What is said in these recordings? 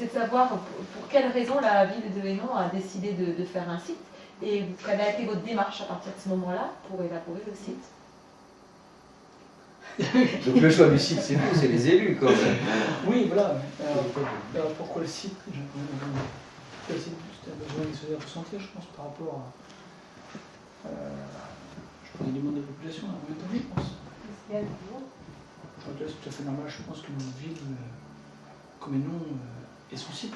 c'est de savoir pour quelle raison la ville de Hénon a décidé de faire un site et quelle a été votre démarche à partir de ce moment-là pour élaborer le site. Donc le choix du site, c'est nous, c'est les élus quand même. Oui, voilà. Alors, pourquoi le site? Pourquoi le site? C'était un besoin qui se faisait ressentir, je pense, par rapport à je des demandes de la population à un moment donné, je pense. C'est tout à fait normal, je pense qu'une ville comme Hénon ait son site.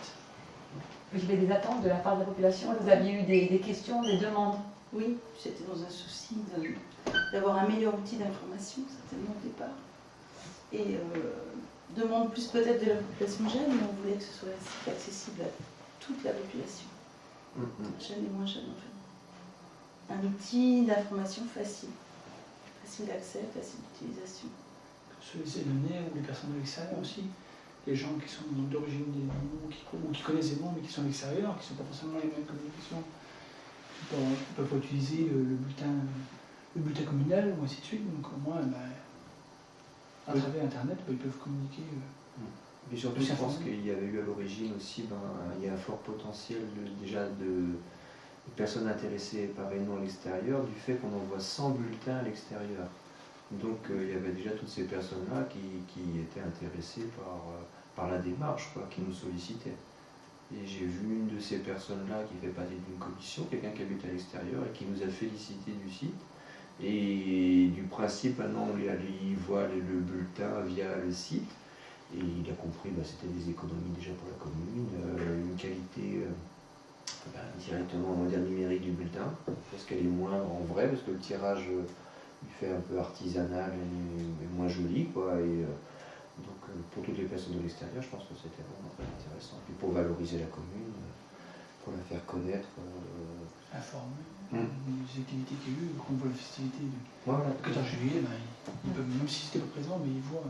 Vous avez des attentes de la part de la population? Vous aviez eu des questions, des demandes? Oui, c'était dans un souci d'avoir un meilleur outil d'information, certainement au départ. Et demande plus peut-être de la population jeune, mais on voulait que ce soit un site accessible à toute la population. Jeune et moins jeune en fait. Un outil d'information facile. Facile d'accès, facile d'utilisation. Ceux les Hénonnais ou les personnes de l'extérieur aussi. Les gens qui sont d'origine des Hénons, ou qui connaissent des noms mais qui sont à l'extérieur, qui ne sont pas forcément les mêmes communications. Ils ne peuvent pas utiliser le bulletin communal ou ainsi de suite. Donc au moins, à travers Internet, ils peuvent communiquer. Mais surtout, je pense qu'il y avait eu à l'origine aussi, il y a un fort potentiel déjà de personnes intéressées par Hénon à l'extérieur, du fait qu'on envoie 100 bulletins à l'extérieur. Donc il y avait déjà toutes ces personnes-là qui étaient intéressées par la démarche, qui nous sollicitaient. Et j'ai vu une de ces personnes-là qui fait partie d'une commission, quelqu'un qui habite à l'extérieur et qui nous a félicité du site. Et du principe, maintenant, il voit le bulletin via le site. Et il a compris que c'était des économies déjà pour la commune, une qualité directement on va dire, numérique du bulletin, parce qu'elle est moins en vrai, parce que le tirage il fait un peu artisanal et moins joli. Donc pour toutes les personnes de l'extérieur, je pense que c'était vraiment très intéressant. Puis pour valoriser la commune, pour la faire connaître. Informer des activités qu'il y a eu, quand on voit la festivité du 14 juillet, ils peuvent, même si c'était pas présent, mais ils voient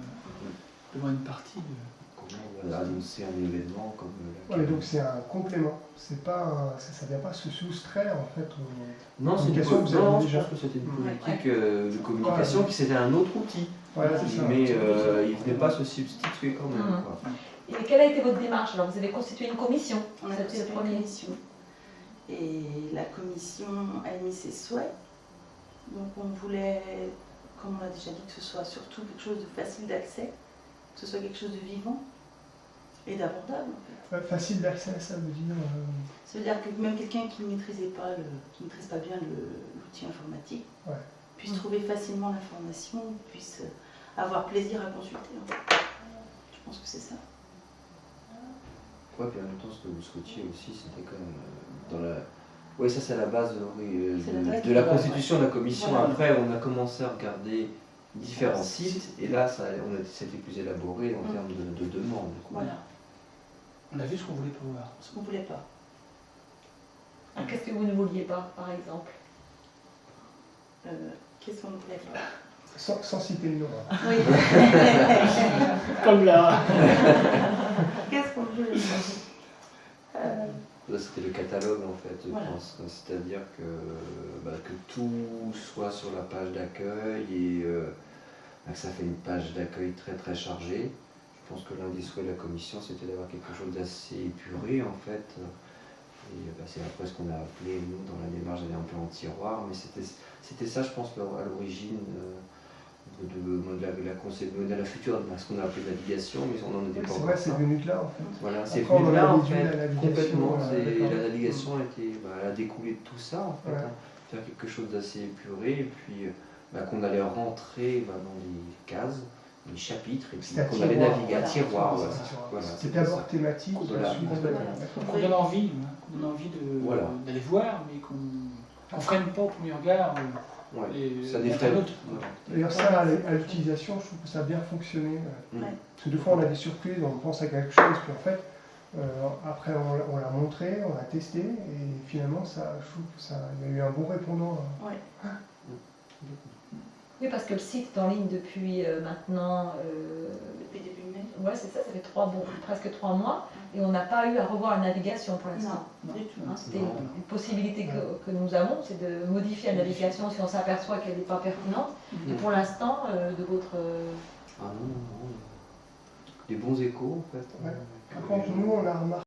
devant une partie de... Comment on va annoncer un événement comme la donc c'est un complément, c'est pas ça ne vient pas se soustraire en fait aux non, communications que vous avez déjà. Je pense que c'était une politique de communication qui c'était un autre outil. Voilà, mais il ne venait pas se substituer quand même. Et quelle a été votre démarche? Alors vous avez constitué une commission. On a constitué une commission. Et la commission a émis ses souhaits. Donc on voulait, comme on l'a déjà dit, que ce soit surtout quelque chose de facile d'accès, que ce soit quelque chose de vivant et d'abordable en fait. Facile d'accès, ça veut dire Ça veut dire que même quelqu'un qui ne maîtrise pas bien l'outil informatique puisse trouver facilement l'information, puisse avoir plaisir à consulter. En fait. Je pense que c'est ça. Puis en même temps, ce que vous souhaitiez aussi, c'était quand même dans la... Oui, ça c'est la base de la constitution de la commission. Voilà. Après, on a commencé à regarder différents sites, et là, c'était plus élaboré en termes de demande. Voilà. On a vu ce qu'on voulait pas voir. Ce qu'on voulait pas. Qu'est-ce que vous ne vouliez pas, par exemple? Qu'est-ce qu'on ne voulait pas? Sans citer le nom. Oui. Comme là. Qu'est-ce qu'on voulait pas? Là, c'était le catalogue en fait, je pense. C'est-à-dire que tout soit sur la page d'accueil et que ça fait une page d'accueil très très chargée. Je pense que l'un des souhaits de la commission, c'était d'avoir quelque chose d'assez épuré en fait. Et c'est après ce qu'on a appelé, nous, dans la démarche, d'aller un peu en tiroir, mais c'était ça, je pense, à l'origine de la future, ce qu'on a appelé navigation, mais on en était pas encore. C'est vrai, c'est venu de là en fait. Voilà, c'est venu de là en fait, complètement. La navigation a découlé de tout ça en fait, faire quelque chose d'assez épuré, et puis qu'on allait rentrer dans les cases, les chapitres, et puis qu'on allait naviguer à tiroir. C'était d'abord thématique. On donne envie d'aller voir, mais qu'on ne freine pas au premier regard. Ça défraie. D'ailleurs, ça, à l'utilisation, je trouve que ça a bien fonctionné. Parce que des fois, on a des surprises, on pense à quelque chose, puis en fait, après, on l'a montré, on l'a testé, et finalement, je trouve qu'il y a eu un bon répondant. Oui, parce que le site est en ligne depuis maintenant... depuis début mai. Oui, c'est ça, ça fait presque 3 mois, et on n'a pas eu à revoir la navigation pour l'instant. C'était une possibilité que nous avons, c'est de modifier la navigation si on s'aperçoit qu'elle n'est pas pertinente. Et pour l'instant, de votre... Ah non, des bons échos en fait. Par contre, nous, on a remarqué